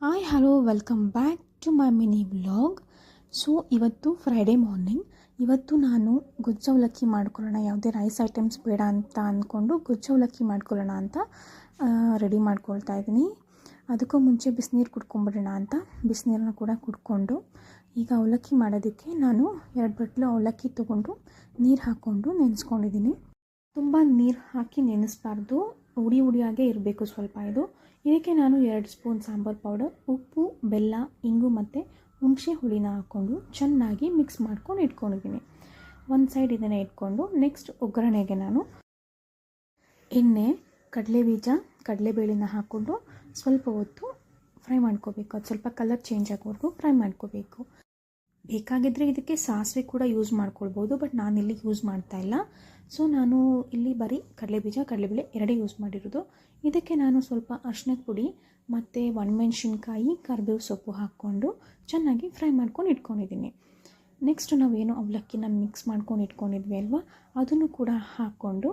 Hi hello welcome back to my mini vlog. So ಇವತ್ತು Friday morning. ಇವತ್ತು ನಾನು ಗೊಜ್ಜು ಅವಲಕ್ಕಿ ಮಾಡ್ಕೊಳ್ಳೋಣ, ಯಾವುದೇ ರೈಸ್ ಐಟಮ್ಸ್ ಬೇಡ ಅಂತ ಅಂದ್ಕೊಂಡು ಗೊಜ್ಜು ಅವಲಕ್ಕಿ ಮಾಡ್ಕೊಳ್ಳೋಣ ಅಂತ ರೆಡಿ ಮಾಡ್ಕೊಳ್ತಾ ಇದ್ದೀನಿ. ಅದಕ್ಕೂ ಮುಂಚೆ ಬಿಸಿನೀರು ಕುಡ್ಕೊಂಬಿಡೋಣ ಅಂತ ಬಿಸಿನೀರನ್ನ ಕೂಡ ಕುಡ್ಕೊಂಡು ಈಗ ಅವಲಕ್ಕಿ ಮಾಡೋದಕ್ಕೆ ನಾನು 2 ಬಟ್ಲು ಅವಲಕ್ಕಿ ತೊಗೊಂಡು ನೀರು ಹಾಕ್ಕೊಂಡು ನೆನೆಸ್ಕೊಂಡಿದ್ದೀನಿ. ತುಂಬ ನೀರು ಹಾಕಿ ನೆನೆಸ್ಬಾರ್ದು, ಹುಡಿಯಾಗೇ ಇರಬೇಕು ಸ್ವಲ್ಪ. ಇದಕ್ಕೆ ನಾನು 2 ಸ್ಪೂನ್ ಸಾಂಬಾರು ಪೌಡರ್, ಉಪ್ಪು, ಬೆಲ್ಲ, ಇಂಗು ಮತ್ತು ಹುಣಸೆ ಹುಳಿನ ಹಾಕ್ಕೊಂಡು ಚೆನ್ನಾಗಿ ಮಿಕ್ಸ್ ಮಾಡ್ಕೊಂಡು ಇಟ್ಕೊಂಡಿದ್ದೀನಿ. ಒಂದು ಸೈಡ್ ಇದನ್ನು ಇಟ್ಕೊಂಡು ನೆಕ್ಸ್ಟ್ ಒಗ್ಗರಣೆಗೆ ನಾನು ಎಣ್ಣೆ, ಕಡಲೆಬೀಜ, ಕಡಲೆಬೇಳೆನ ಹಾಕ್ಕೊಂಡು ಸ್ವಲ್ಪ ಹೊತ್ತು ಫ್ರೈ ಮಾಡ್ಕೋಬೇಕು. ಅದು ಸ್ವಲ್ಪ ಕಲರ್ ಚೇಂಜ್ ಆಗೋವರೆಗೂ ಫ್ರೈ ಮಾಡ್ಕೋಬೇಕು. ಬೇಕಾಗಿದ್ದರೆ ಇದಕ್ಕೆ ಸಾಸಿವೆ ಕೂಡ ಯೂಸ್ ಮಾಡ್ಕೊಳ್ಬೋದು, ಬಟ್ ನಾನಿಲ್ಲಿ ಯೂಸ್ ಮಾಡ್ತಾಯಿಲ್ಲ. ಸೊ ನಾನು ಇಲ್ಲಿ ಬರೀ ಕಡಲೆಬೀಜ, ಕಡಲೆಬೇಳೆ ಎರಡೇ ಯೂಸ್ ಮಾಡಿರೋದು. ಇದಕ್ಕೆ ನಾನು ಸ್ವಲ್ಪ ಅರಿಶಿಣದ ಪುಡಿ ಮತ್ತು ಒಣಮೆಣ್ಸಿನ್ಕಾಯಿ, ಕರಿಬೇವು ಸೊಪ್ಪು ಹಾಕ್ಕೊಂಡು ಚೆನ್ನಾಗಿ ಫ್ರೈ ಮಾಡ್ಕೊಂಡು ಇಟ್ಕೊಂಡಿದ್ದೀನಿ. ನೆಕ್ಸ್ಟ್ ನಾವೇನು ಅವಲಕ್ಕಿನ ಮಿಕ್ಸ್ ಮಾಡ್ಕೊಂಡು ಇಟ್ಕೊಂಡಿದ್ವಿ ಅಲ್ವಾ, ಅದನ್ನು ಕೂಡ ಹಾಕ್ಕೊಂಡು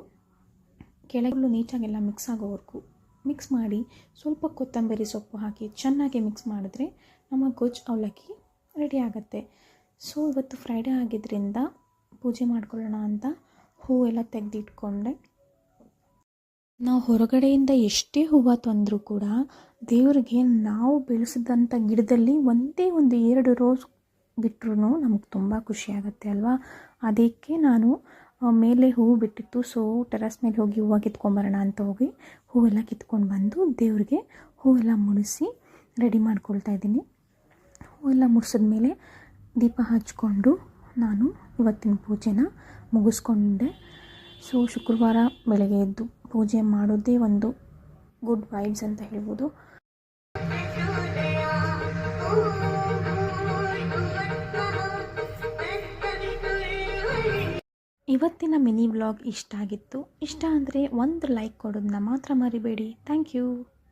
ಕೆಳಗಲ್ಲು ನೀಟಾಗೆಲ್ಲ ಮಿಕ್ಸ್ ಆಗೋವರೆಗೂ ಮಿಕ್ಸ್ ಮಾಡಿ ಸ್ವಲ್ಪ ಕೊತ್ತಂಬರಿ ಸೊಪ್ಪು ಹಾಕಿ ಚೆನ್ನಾಗಿ ಮಿಕ್ಸ್ ಮಾಡಿದ್ರೆ ನಮ್ಮ ಗೊಜ್ಜು ಅವಲಕ್ಕಿ ರೆಡಿ ಆಗುತ್ತೆ. ಸೊ ಇವತ್ತು ಫ್ರೈಡೇ ಆಗಿದ್ದರಿಂದ ಪೂಜೆ ಮಾಡ್ಕೊಳ್ಳೋಣ ಅಂತ ಹೂವೆಲ್ಲ ತೆಗೆದಿಟ್ಕೊಂಡೆ. ನಾವು ಹೊರಗಡೆಯಿಂದ ಎಷ್ಟೇ ಹೂವು ತಂದರೂ ಕೂಡ ದೇವರಿಗೆ ನಾವು ಬೆಳೆಸಿದಂಥ ಗಿಡದಲ್ಲಿ ಒಂದೇ 1-2 ರೋಸ್ ಬಿಟ್ಟರು ನಮಗೆ ತುಂಬ ಖುಷಿಯಾಗುತ್ತೆ ಅಲ್ವಾ. ಅದಕ್ಕೆ ನಾನು ಮೇಲೆ ಹೂವು ಬಿಟ್ಟಿತ್ತು, ಸೊ ಟೆರಸ್ ಮೇಲೆ ಹೋಗಿ ಹೂವು ಕಿತ್ಕೊಂಬರೋಣ ಅಂತ ಹೋಗಿ ಹೂವೆಲ್ಲ ಕಿತ್ಕೊಂಡು ಬಂದು ದೇವ್ರಿಗೆ ಹೂವೆಲ್ಲ ಮುಡಿಸಿ ರೆಡಿ ಮಾಡ್ಕೊಳ್ತಾ ಇದ್ದೀನಿ. ಹೂವೆಲ್ಲ ಮುಡಿಸಿದ್ಮೇಲೆ ದೀಪ ಹಚ್ಕೊಂಡು ನಾನು ಇವತ್ತಿನ ಪೂಜೆನ ಮುಗಿಸ್ಕೊಂಡೆ. ಸೊ ಶುಕ್ರವಾರ ಬೆಳಗ್ಗೆ ಎದ್ದು ಪೂಜೆ ಮಾಡೋದೇ ಒಂದು ಗುಡ್ ವೈಬ್ಸ್ ಅಂತ ಹೇಳ್ಬೋದು. ಇವತ್ತಿನ ಮಿನಿ ವ್ಲಾಗ್ ಇಷ್ಟ ಆಗಿತ್ತು. ಇಷ್ಟ ಅಂದರೆ ಒಂದು ಲೈಕ್ ಕೊಡೋದನ್ನ ಮಾತ್ರ ಮರಿಬೇಡಿ. Thank you.